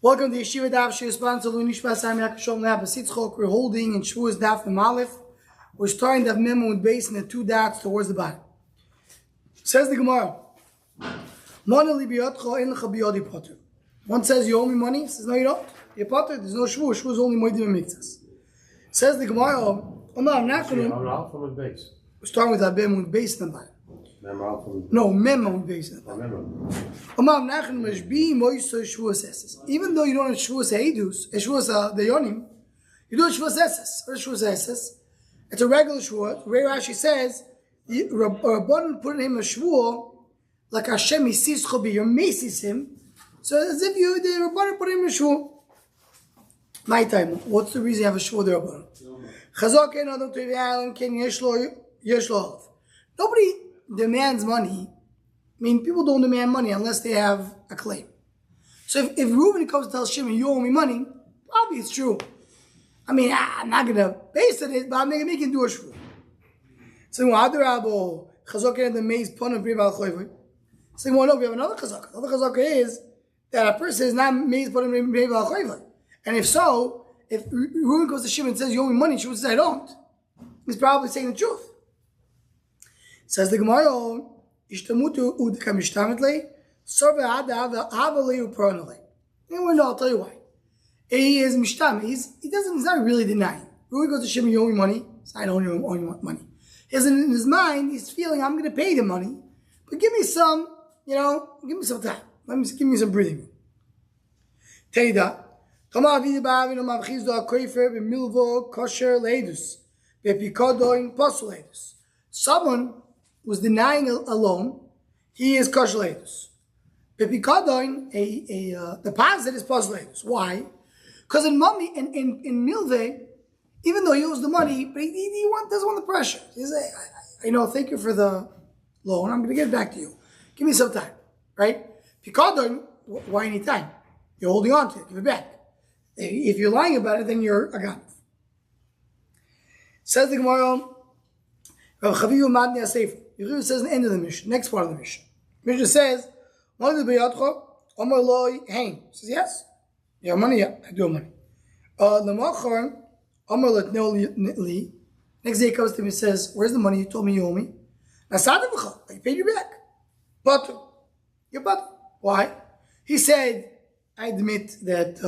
Welcome to Yeshiva Daf Shir sponsor Lunishma Sam Yakashom Lab Sitzchok. We're holding in Shavuos Daf and Aleph. We're starting Daf Memo with base in the two dots towards the bottom. Says the Gemara. One says you owe me money. Says no you don't. You're potter. There's no Shavuos. Shavuos only Moedim and Mikzas. Says the Gemara. I'm not going to. We're starting with Daf Memo with base in the bottom. No, Memo with base in the bottom. Even though you don't have Shavuos Eidus, Shavuos Dayonim, you do a Shavuos Esses. Or Shavuos Esses. It's a regular Shavuot. Ray Rashi says, Rabbanan put him a Shavuot, like Hashem Yisis Chobi, you're Macy's him. So as if the Rabbanan put him a Shavuot. My time, what's the reason you have a Shavuot the Rabbanan? Chazak en Adam Tevi Alan Ken Yesh Lo Halav. Nobody demands money. I mean, people don't demand money unless they have a claim. So if Reuben comes to tell Shimon, you owe me money, probably it's true. I mean, I'm not going to base it, but I'm going to make him do a shvu. So, Chazaka and the maze pun of Rival Choyvoy. So, no, we have another Chazaka. Another Chazaka is that a person is not maze pun of Rival Choyvoy. And if so, if Reuben goes to Shimon and says, you owe me money, Shimon says, I don't, he's probably saying the truth. Says the Gemara, Ishtamutu udka mishtametle, sorbe hada havale upronale. And I'll tell you why. He is mishtam. He's not really denying. Reuben goes to Shimon, you owe me money. So I don't owe you money. In his mind, he's feeling, I'm going to pay the money, but give me some, give me some time. Give me some breathing room. Teida. Toma avidi ba'avinu mavchizdo ha'koifer b'milvo kosher leidus b'pikodoin posel leidus. Someone was denying a loan, he is kosher leidus. B'pikodoin, a deposit is posel leidus. Why? Because in milve, even though he owes the money, but he doesn't want the pressure. He says, thank you for the loan. I'm going to get it back to you. Give me some time, right? Pikadon, why any time? You're holding on to it. Give it back. If you're lying about it, then you're a ganav. Says the Gemara, Rav Chaviyu Madni HaSefer. Yechezkel says in the end of the mission, next part of the mission. Mishnah says, "One of the beyatcho, Omar loy hein." Says yes. You have money? Yeah, I do have money. The Amar let no li. Next day he comes to me and says, where's the money? You told me you owe me. I paid you back. But you're but. Why? He said, I admit that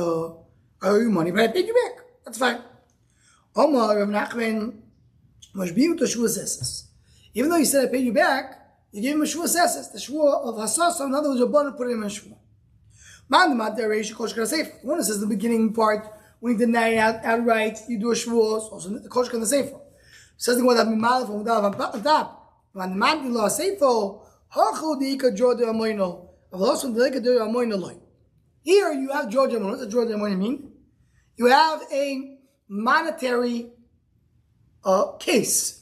I owe you money, but I paid you back. That's fine. Omar Rav Nachman mashbim to Shavuos Esses. Even though he said I paid you back, you gave him a Shavuos Esses. The Shavuos of Hasasa, in other words, Rabbanan put him in a Shavuos. One says the beginning part, when you deny it outright, you do a Shavuos, also the Koshka and the Sefer. Says the one that Mimal from Dav. When the man in law Sefer, here you have Georgia Amoino. What does Georgia Amoino mean? You have a monetary case.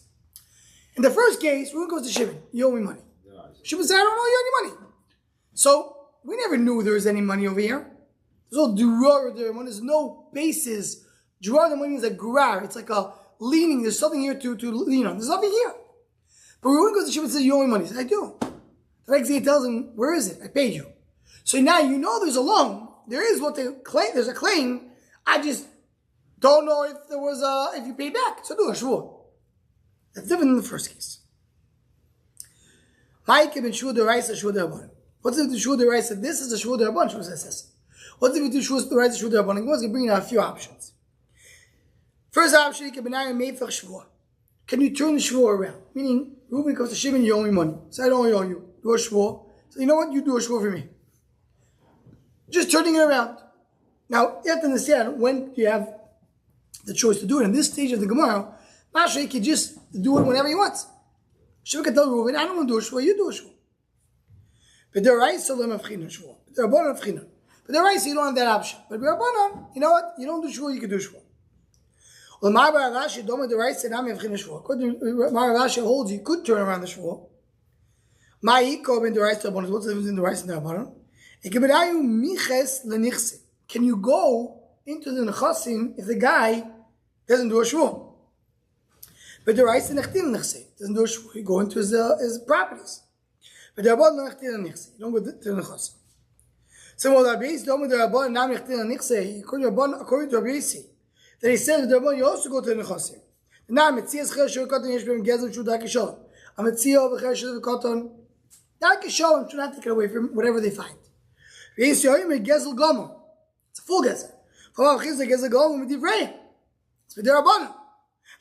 In the first case, Reuben goes to Shimon, you owe me money. Shimon said, I don't owe you any money. So, we never knew there was any money over here. There's no duror there. There's no basis. Duror means a grar. It's like a leaning. There's something here to lean on. There's nothing here. But Reuben goes to Shimon and says, you owe me money. He says, I do. The next day he tells him, where is it? I paid you. So now you know there's a loan. There is what they claim. There's a claim. I just don't know if there was if you paid back. So do a shvuah. That's different than the first case. Ma'ike ben shvuah d'oraisa shvuah d'rabbanan. What's if the shvuah d'oraisa? This is a shvuah d'rabbanan. Shvuah says. What's if we do shvuah d'oraisa shvuah d'rabbanan? We're going to bring in a few options. First option, can you turn the shvuah around? Meaning, Reuben comes to Shimon, you owe me money. So I don't owe you. Do a shvuah. So you know what? You do a shvuah for me. Just turning it around. Now, you have to understand when you have the choice to do it. In this stage of the Gemara, Masha can just do it whenever he wants. Shimon can tell Reuben, I don't want to do a shvuah, you do a shvuah. But the rice of them have shvuah. But the rabbanon have chinuch. But the rice, you don't have that option. But the rabbanon, you know what? You don't do shvuah, you can do shvuah. Well, Mar Rashi, don't the rice and I'm have shvuah. Mar Rashi holds you could turn around the shvuah. Ma'iko ben the rice to rabbanon. What's the difference in the rice and the rabbanon? Can you go into the nechasim if the guy doesn't do a shvuah? But the rice doesn't do a shvuah. You go into his properties. But the rabbanon you don't go to the nechasim. So what Rabbi Yisi, according to Rabbi Yisi, that he says that you also go to the Nechasim. Now, Metzias Cher Shur Katan Yesh B'Hem Gezel Shu Dak Yishalom. A Metzia over Cher Shur Katan Dak Yishalom should not take it away from whatever they find. Yisi Yoyim Gezel Gomer. It's a full Gezel. From Avchis Gezel Gomer Medivrei. It's B'Derabbanan.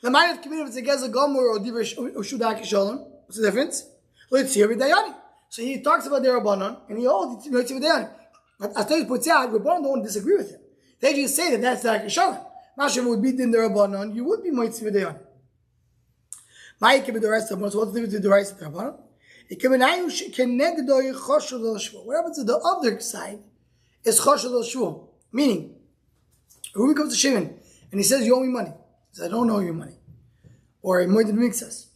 The mind of community, if it's a Gezel Gomer or Divrei Shu Dak Yishalom, what's the difference? Let's hear B'Dayani. So he talks about Derabbanan and he holds Let's hear B'Dayani. But as Toys points out, Rabbanan don't disagree with him. They just say that that's Dak Yishalom. Mashiach would be in the Rabbanon, you would be Moitzi V'Dayan. Ma'ik be the rest of us. What's the difference with the rest of the Rabbanon? What happens to the other side is Choshul al Shul. Meaning, Reuben comes to Shimon and he says, you owe me money. He says, I don't owe you money. Or Moed Mixas.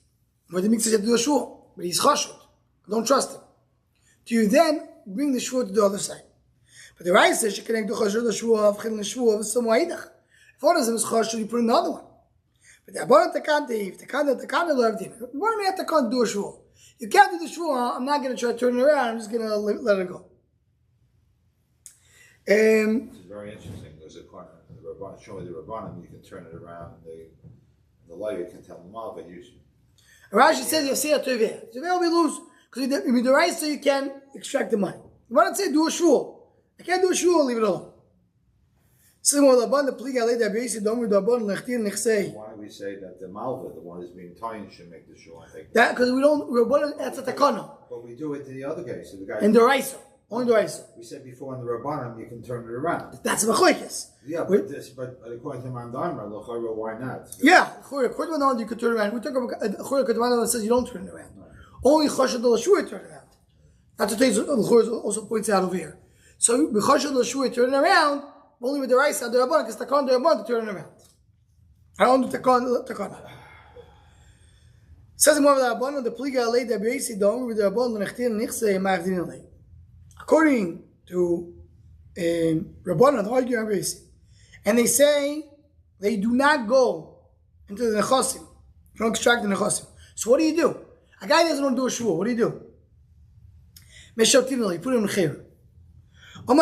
Moed Mixas, you have to do a Shul. But he's Choshul. I don't trust him. Do you then bring the Shul to the other side? But the Rai says, you can do Choshul al Shul, Avchil al Shul, of some Wa'idach. If one of them is chosh, you put another one. But the abonat takan teif, takan lo avdim. Why do you have to do a shul? You can't do the shul. I'm not going to try to turn it around. I'm just going to let it go. This is very interesting. There's a corner. The Rabbanan, show me the Rabbanan, you can turn it around. And the lawyer can tell them all, but you should. Rashi says you see a teveh. Teveh will be loose because with the right, so you can extract the money. You want to say do a shul? I can't do a shul. Leave it alone. Why do we say that the Malva, the one who's being tied, should make the shul? I think that because we don't. That's a takana. But we do it to the other case. So the guy in the Raisa, only the Raisa. We said before in the Rabbanim, you can turn it around. That's a machlokes. Yeah, but according to Mandamra, why not? Yeah, according to Mandamra, you could turn it around. We talk about according to Mandamra that says you don't turn it around. No. Only Chashad al Shur turn it around. That's what Teiz also points out over here. So Chashad al Shur turn it around. Only with the rice and the Rabban, because Takon the Rabban to turn it around. I don't do Takon. Says more of the Rabban, the Pliga laid the Beisi Dom with the Rabban, the Nechtin Nichse, Ma'avdin Lay. According to Rabban, they argue on Beisi. And they say they do not go into the Nechasim. You don't extract the Nechasim. So what do? A guy doesn't want to do a shul. What do? Meshavtin Lay, put him in Chayr. Says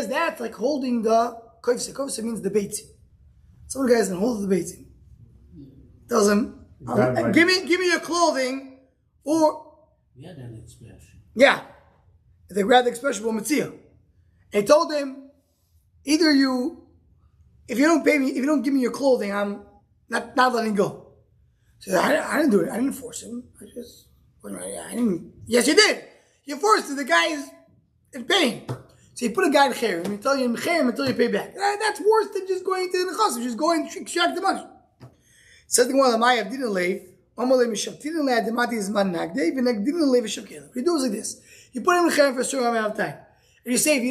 that like holding the koifse. Koifse means the beitzim. Some guys don't hold the beitzim. Tells him, give me your clothing, or yeah, that expression. Yeah, they grab the expression of Metzia. And he told him, either if you don't pay me, if you don't give me your clothing, I'm not letting go. So I didn't do it. I didn't force him. I didn't. Yes, you did. You forced it. The guy is in pain. So you put a guy in Cherem and you tell him Cherem until you pay back. That's worse than just going to the Nechasim, just going to extract the money. Says the one Amayav didn't leave. Amalei Mishavtin le Ademati is man nagde. Even didn't leave a Shavkin. He does like this. You put him in Cherem for a certain amount of time, and you say if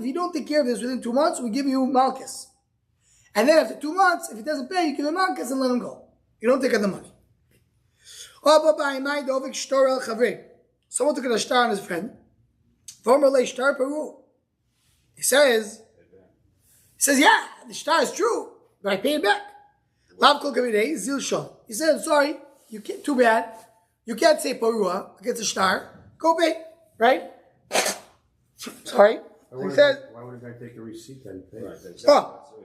you don't take care of this within 2 months, we give you Malchus. And then after 2 months, if he doesn't pay, you give him Malchus and let him go. You don't take out the money. Someone took a star on his friend. He says, yeah, the star is true, but I pay it back. He said, sorry, you can't, too bad. You can't say parua against a star. Go pay, right? Sorry. Why would a guy take a receipt that he paid?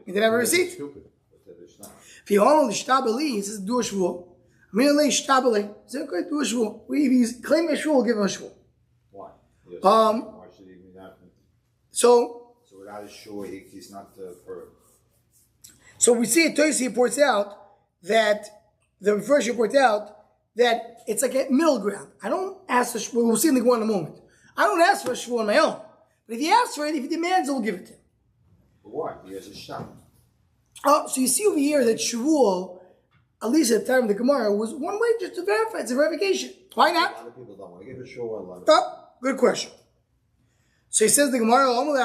He didn't have a receipt. Stupid. If you own the shtabali, he says, do a shvur. Merely shtabali. He said, okay, do a shvur. If he's claiming a shvur, we'll give him a shvur. Why? Why should he be not? So without a shvur, he's not per. So we see Tosi reports out that the first reports out that it's like a middle ground. I don't ask for shvur. We'll see in the Gemara in a moment. I don't ask for a shvur on my own. But if he asks for it, if he demands it, we'll give it to him. But why? He has a shot. So you see over here that Shavuos, at least at the time of the Gemara, was one way just to verify. It's a verification. Why not? A lot of people don't want to give a shul. Good question. So he says the Gemara, we find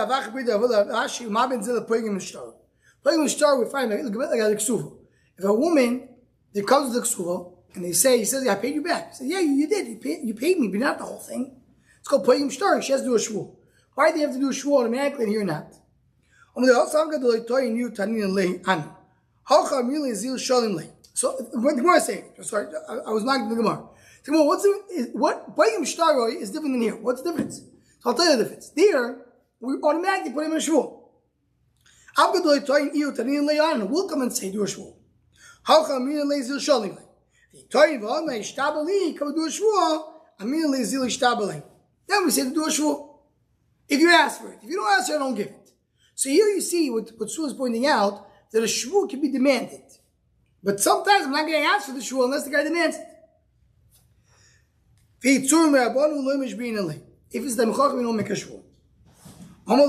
like a ksuva. If a woman, they comes to the ksuva, and he says, I paid you back. He says, yeah, you did. You paid me, but not the whole thing. It's called paying shtar. She has to do a shvur. Why do you have to do a shvur automatically and here not? So what the Gemara is saying, sorry, I was not in the Gemara. What Bayim Shtaroi is different than here? What's the difference? So I'll tell you the difference. There, we automatically put him in a shvur. We'll come and say, do a shvur. How come Amir Lezil Sholing? Then we say to do a shvur. If you ask for it. If you don't ask for it, I don't give it. So here you see what Sue is pointing out, that a shvur can be demanded. But sometimes I'm not going to ask for the shvur unless the guy demands it. If it's the Mechachim, we don't make a shvur. What do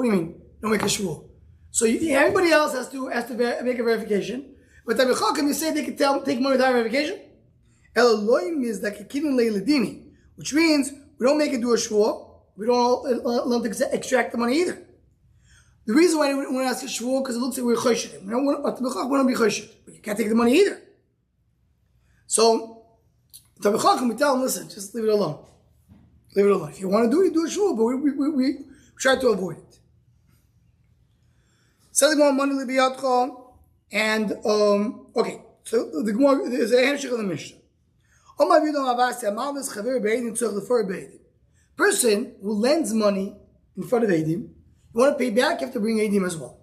you mean? Don't make a shvur. So everybody else has to make a verification. But the Mechachim, you say they can take money without verification? Which means we don't make it do a shvur. We don't let them extract the money either. The reason why we don't want to ask a shvur because it looks like we're choshed. We don't want to be choshed, but you can't take the money either. So the Mechachim, we tell them, listen, just leave it alone. Leave it alone. If you want to do it, do a shvur, but we try to avoid it. So the Gemara money libiyatcha, and okay. So the Gemara is a handshake of the Mishnah. Person who lends money in front of Eidim, you want to pay back, you have to bring Eidim as well.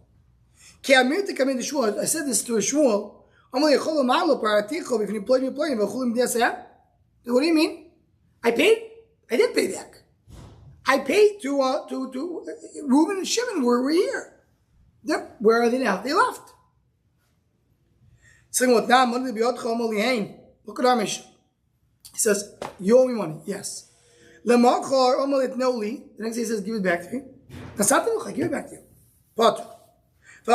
I said this to a shmuel. What do you mean? I paid? I did pay back. I paid to Reuben and Shimon were here. Where are they now? They left. Look at our mission. He says, you owe me money. Yes. The next day he says, give it back to me. Give it back to you. But he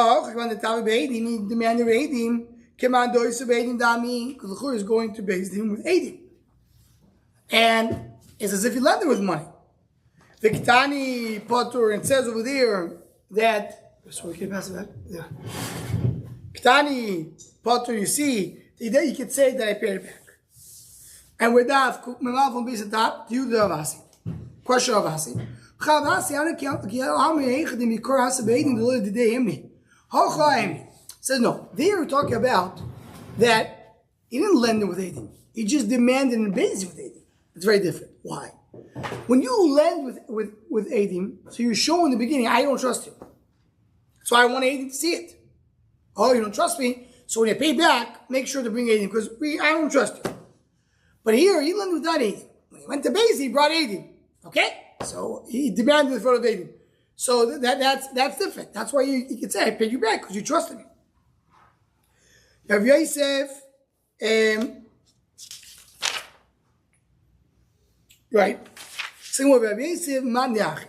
demanded Eidim. Because the Chur is going to base him with Eidim. And it's as if he lent him with money. The Ketani Potter, and says over there that, sorry, can you pass it back? Yeah. Ketani Potter, you see, you could say that I paid it back. And with that, from base at top, you the Avasi. Question of Avasi. Says no. There we're talking about that he didn't lend him with Eidim. He just demanded and based with Eidim. It's very different. Why? When you lend with Eidim, so you show in the beginning, I don't trust you. So I want Eidim to see it. Oh, you don't trust me. So when you pay back, make sure to bring Eidim because I don't trust you. But here, he lent without Eidim. When he went to base, he brought Eidim. Okay? So he demanded in front of Eidim. So that's different. That's why you can say, I paid you back because you trusted me. Rav Yosef, right. Sing what Rav Yosef, man yachi.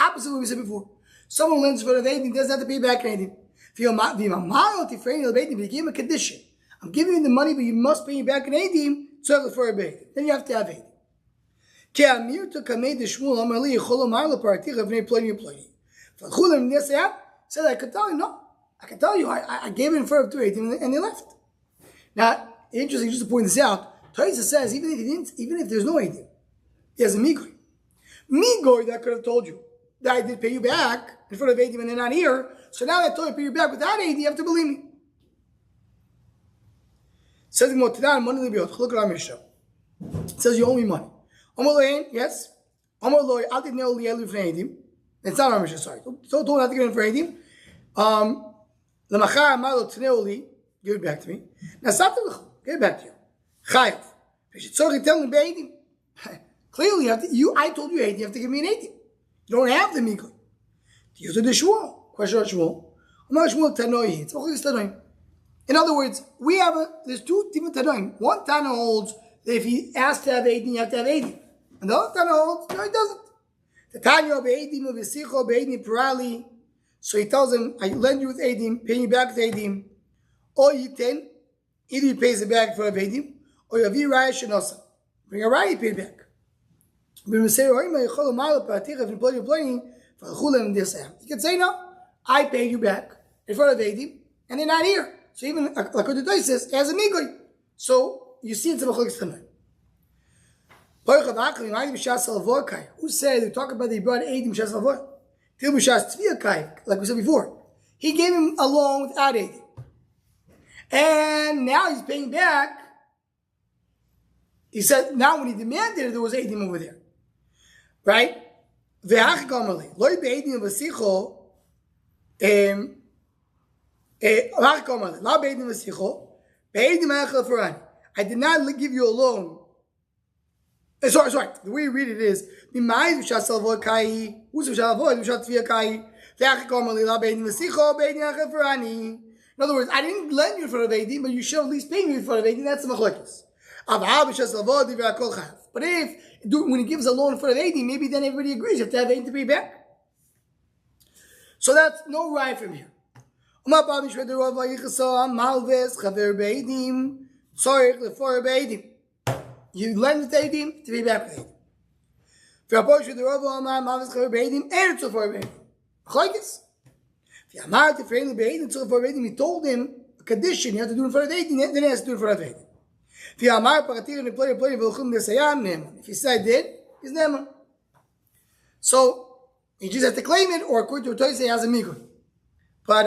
Opposite what we said before. Someone lends for the Eidim, doesn't have to pay back anything. If you give him a condition. I'm giving you the money, but you must pay me back an Eidim, then you have to have Eidim. Said, I could tell you, no. I can tell you, I gave it in front of 280 and they left. Now, interesting, just to point this out, Taisa says, even if there's no 80, he has a Migoy. Migoy that could have told you that I did pay you back in front of 80 and they're not here, so now I told you to pay you back without 80, you have to believe me. Says the Motidan, money libiyot, look at our Mishnah. It says you owe me money. Yes. It's not our Mishnah, sorry. So don't have to give it for Eidim. Lamachar amalo tneoli, give it back to me. Now Satul, give it back to you. Chayav. Sorry, tell me Eidim. Clearly, I told you Eidim, you have to give me an Eidim. You don't have the Mikol. You do the Shmuel. Question of Shmuel. Amar Shmuel Tanoi. It's Ochis Tanoim. In other words, there's two different Tanoim. One Tana holds that if he asks to have Eidim, you have to have Eidim. And the other Tana holds, no, he doesn't. The Tanya of Eidim of Vesicho of Eidim Pirali. So he tells him, I lend you with Eidim, pay you back with Eidim. Or Yiten, either he pays it back for Eidim, or you have Raya Shenosa. Bring a Raya, pay it back. He can say, no, I paid you back in front of Eidim, and they're not here. So even, like what the Doi says, it has a Migoy. So, you see it's a Mechok Tanoi. Who said, we talk about they brought Eidim Shas Lavor? Like we said before. he gave him a loan without Eidim. And now he's paying back. He said, now when he demanded it, there was Eidim over there. Right? I did not give you a loan. Sorry. The way you read it is, in other words, I didn't lend you in front of Eidim, but you should at least pay me in front of Eidim. That's the machlokes. But when he gives a loan in front of Eidim, maybe then everybody agrees you have to have Eidim to pay back. So that's no right from here. You lend it to Eidim to pay back with Eidim. He told him a condition, you have to do it in front of Eidim, then he has to do it in front of Eidim. If he said did, he's neman. So he just has to claim it, or according to Toysei, he has a migur. But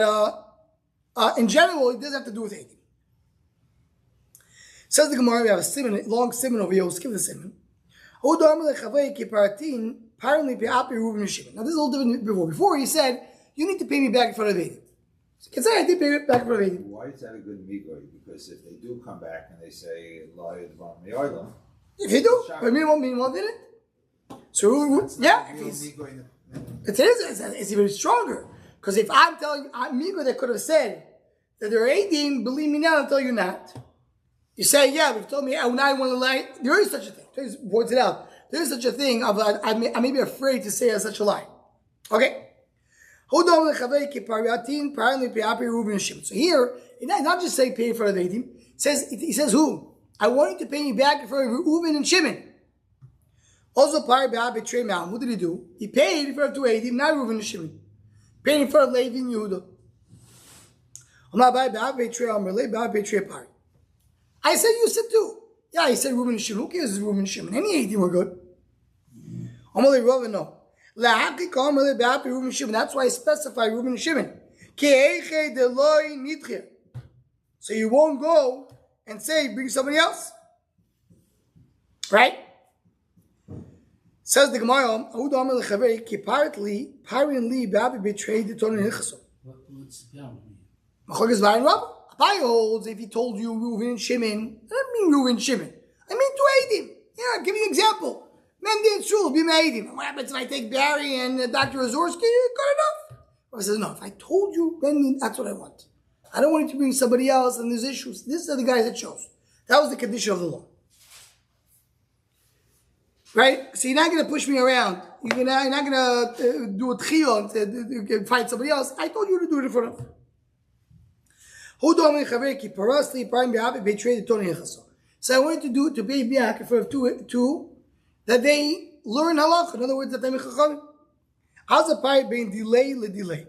in general, it doesn't have to do with Eidim. Says the Gemara, we have a long simon over here. We'll skip the simon. Now this is a little different before. Before he said, you need to pay me back in front of Eidim. So can say I did pay it back in front of Eidim. Why is that a good migoy? Because if they do come back and they say, if you do, but meanwhile did it. So yeah, it's even stronger. Because if I'm telling you, migoy that could have said that they're Eidim, believe me now, I'll tell you not. You say, yeah, but you told me, now I want to lie. There is such a thing. He points it out. There is such a thing of, I may be afraid to say such a lie. Okay? So here, not just say pay in front of Eidim. He says who? I want you to pay me back in front of Reuven and Shimon. Also, betray Malm. What did he do? He paid in front of two Eidim, not Reuven and Shimon. Paid in front of Levi and Yehuda. I said you said too. Yeah, he said Reuven and Shimon. Who cares if Reuven and Shimon? Any Eidim were good. Amalei Reuven, no. That's why I specify Reuven and Shimon. So you won't go and say, bring somebody else. Right? Says the Gemara, betrayed the Torah Hilchasot. What's the problem? Abai holds, if he told you Reuven and Shimon, I don't mean Reuven and Shimon. I mean two Eidim. Yeah, I'll give you an example. Men did shul, be Eidim. What happens if I take Barry and Dr. Azorsky? Good enough. I says, no, if I told you, then that's what I want. I don't want you to bring somebody else and there's issues. These are the guys that chose. That was the condition of the law. Right? So you're not going to push me around. You're not going to do a tchiyah and find somebody else. I told you to do it in front of. So I wanted to do it to pay back in front of two that they learn halakha. In other words, that they make chachamim. How's a pay being delay?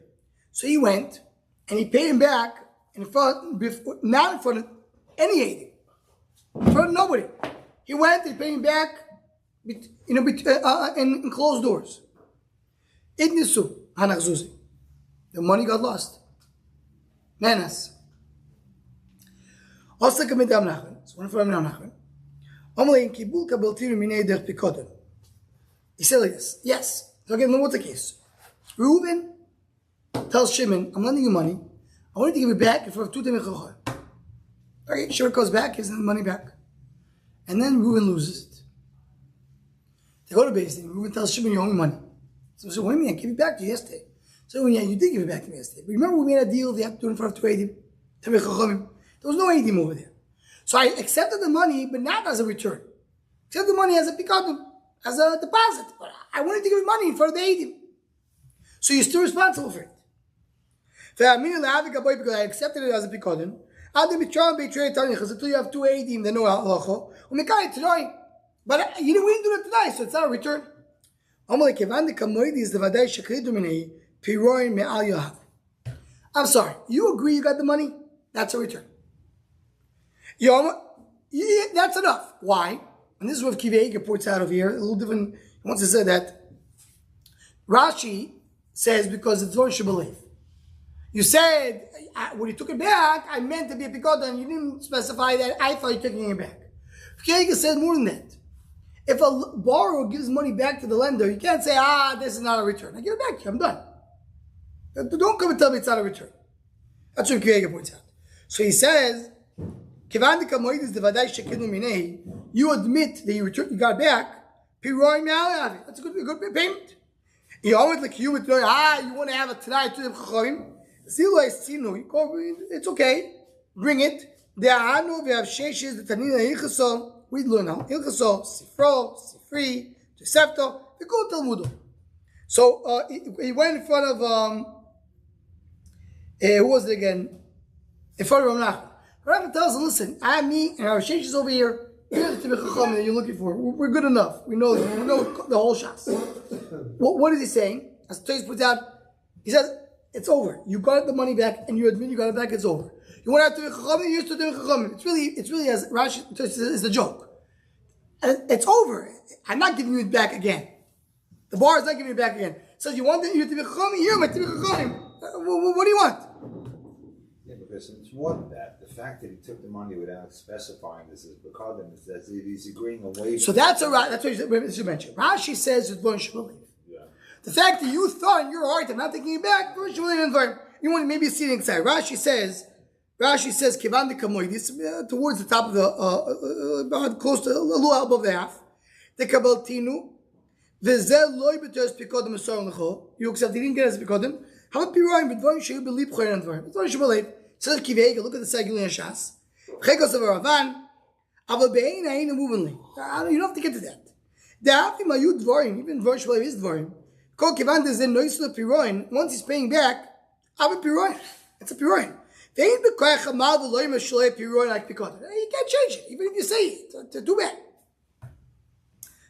So he went and he paid him back in front, not in front of any Eidim, in front of nobody. He went and paid him back, in closed doors. Idnisu hanachzuzi. The money got lost. Menas. Also, it's one of them Nachman. He said like this. Yes. So again, what's the case? Reuven tells Shimon, I'm lending you money. I want you to give it back in front of two Tamei Chacham. Okay, Shimon goes back, gives him the money back. And then Reuven loses it. They go to Beis Din. Reuven tells Shimon, you owe me money. So what do you mean? I gave it back to you yesterday. So yeah, you did give it back to me yesterday. But remember we made a deal, they have to do it in front of two Eidim. Tamei Chacham. There was no Eidim over there. So I accepted the money, but not as a return. Accepted the money as a pikadim, as a deposit. But I wanted to give money in front of the Eidim. So you're still responsible for it. Because I accepted it as a pikadim. Until you have two Eidim, they know halacha. But we didn't do it today, so it's not a return. I'm sorry. You agree you got the money? That's a return. That's enough. Why? And this is what Kiveiga points out over here. A little different. He wants to say that Rashi says because it's Dvar Shebelev. You said, when you took it back, I meant to be a pikodan. You didn't specify that. I thought you took it back. Yechezkel says more than that. If a borrower gives money back to the lender, you can't say, this is not a return. I give it back to you. I'm done. Don't come and tell me it's not a return. That's what Yechezkel points out. So he says, you admit that you got it back. That's a good payment. You want to have it tonight. It's okay. Bring it. We learn now. Yechezkel, Sifro, Sifri, Tosefto. We go to Talmudo. So he went in front of who was it again? In front of Rav Nachman. Rav Nachman tells him, listen, me and our sheish is over here. Here's the Chacham that you're looking for. We're good enough. We know the whole shas. What is he saying? As Toys puts out, he says, it's over. You got the money back and you admit you got it back, it's over. You want to have to Chacham, you're still doing Chacham. It's really as Rashi is the joke. It's over. I'm not giving you it back again. The bar is not giving you it back again. So you want you to be Chacham, here, my Chacham. What do you want? Yeah, because it's more than that. The fact that he took the money without specifying this is because he's agreeing away. So that's what you mentioned. Rashi says it's one shebeliv. Yeah. The fact that you thought in your heart, I'm not taking it back, you want to maybe see it inside. Rashi says, Kivan de Kamoidis, towards the top of the, close to a little above the half. The Kabbaltinu, Vezel loy betos pikodem esor lecho. You accept he didn't get us pikodem. How about piroim b'dvarim sheyu believe choyer and dvarim? It's only shebeliv. Says Kivega, look at the Segulin Shas. Chekos of Ravan, Aval be'ein ha'ina movingly. You don't have to get to that. The Hafim Ayu Dvarim, even Dvarim Shebeliv is Dvarim. Kol Kivan Dezen Noisla Piroin, once he's paying back, Aval Piroin. It's a Piroin. They ain't the Koyach Hamal V'loim Shalei Piroin like Pikot. You can't change it, even if you say it. Too bad.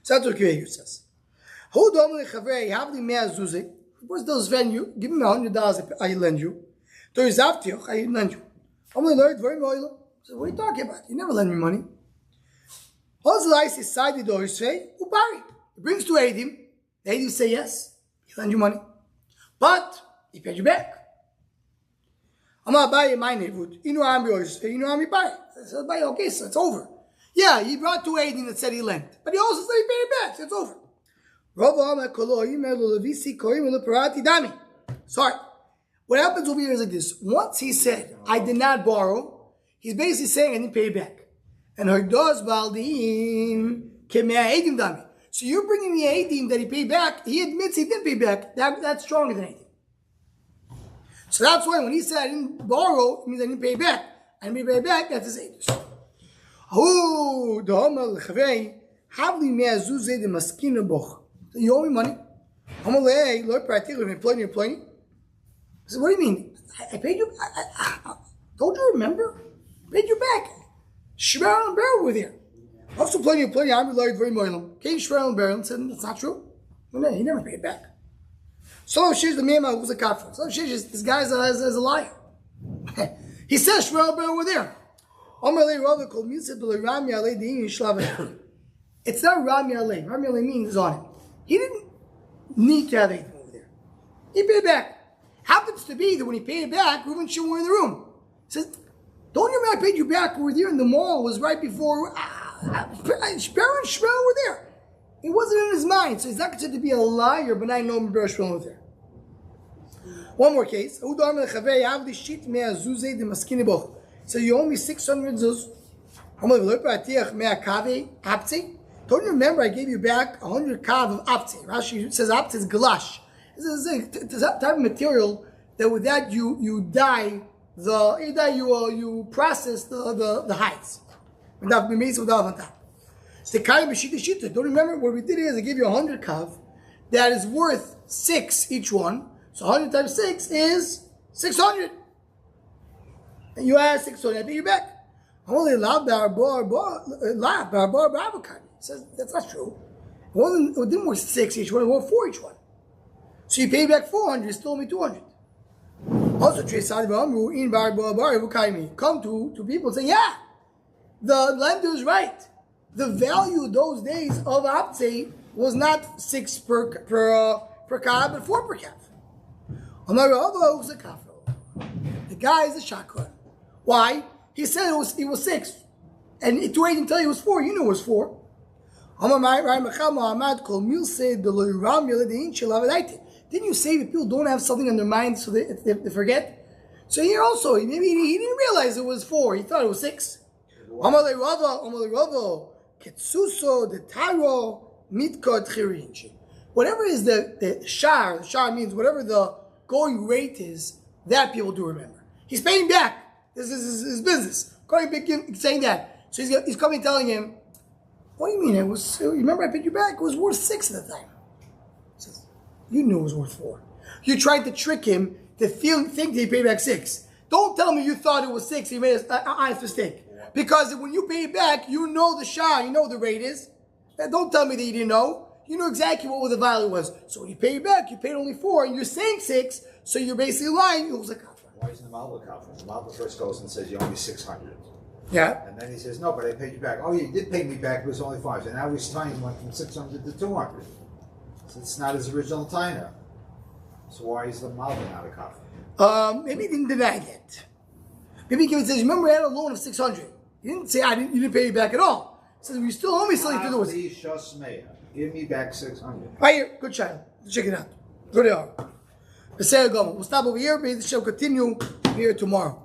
So that's what Kivega says. Hold on with the Chavrei, Havli Mea Zuzik. What's those venue? Give me $100 I lend you. I lend you. I'm going to learn very well. So what are you talking about? You never lend me money. Also, I say, side the door, say, Ubari. He brings to Eidim. The Eidim say yes. He lend you money. But he paid you back. I'm going to buy you my neighborhood. You know I'm yours. You know I'm buy. I said, buy okay, so it's over. Yeah, he brought to Eidim that said he lent. But he also said he paid it back, so it's over. Sorry. What happens over here is like this. Once he said, I did not borrow, he's basically saying I didn't pay back. And Hardos Baldin Edim Dami. So you're bringing me Edim that he paid back. He admits he didn't pay back. That's stronger than Edim. So that's why when he said I didn't borrow, it means I didn't pay back. I didn't pay back, that's his Edim. Oh, the Homal Chavei, Havli Mea Zuzé de Maskina Boch. You owe me money. Homal Lord practically, employing. I said, what do you mean? I paid you? Don't you remember? I paid you back. Shmuel and Beryl were there. Also plenty. I'm relied very moilum. Came Shmuel and Beryl and said, that's not true. No, he never paid back. So she's the man who was a kafir. So she's this guy's a liar. He says Shmuel and Beryl were there. It's not Rami Alei. Rami Alei means on it. He didn't need to have anything over there. He paid back. Happens to be that when he paid it back, Reuven and Shimon were in the room. He says, don't you remember I paid you back? We were there in the mall. It was right before Shmuel and Shmuel were there. It wasn't in his mind. So he's not considered to be a liar, but I know Shmuel was there. One more case. So you owe me 600 zuz. Don't you remember I gave you back 100 kav of aptze? Rashi says aptze is galash. This is a type of material that with that you dye you process the hides. Don't remember what we did is I gave you 100 kav that is worth 6 each one. So 100 times 6 is 600. And you add 600, I pay you back. Only says that's not true. It didn't worth 6 each one, it worth 4 each one. So you pay back 400, you still owe me 200. Also, come to people and say, yeah, the lender is right. The value those days of aptze was not 6 per calf, but 4 per calf. guy is a shakran. Why? He said it was 6. And to wait until he was 4, you knew it was 4. Didn't you say that people don't have something on their mind so they forget? So here also, maybe he didn't realize it was 4. He thought it was 6. Whatever is the shar means whatever the going rate is, that people do remember. He's paying back. This is his business. Saying that. So he's coming telling him, what do you mean? It was, remember I paid you back? It was worth 6 at the time. He says, you knew it was worth 4. You tried to trick him to think that he paid back 6. Don't tell me you thought it was 6. He made an honest mistake. Because when you pay it back, you know the shah, you know what the rate is. Don't tell me that you didn't know. You know exactly what the value was. So when you pay it back, you paid only 4, and you're saying 6, so you're basically lying. It was a kafra. Why isn't the Malva kafra? The Malva first goes and says you owe me 600. Yeah. And then he says, no, but I paid you back. Oh, you did pay me back, it was only 5. So now his time went from 600 to 200. So it's not his original time. So why is the Malva not a kafra? Maybe he didn't deny that. Maybe he says, remember I had a loan of 600. He didn't say you didn't pay me back at all. He says, you still owe me something to do with it. Give me back 600. Right here, good child. Check it out. Good they are. We'll stop over here, but we'll continue here tomorrow.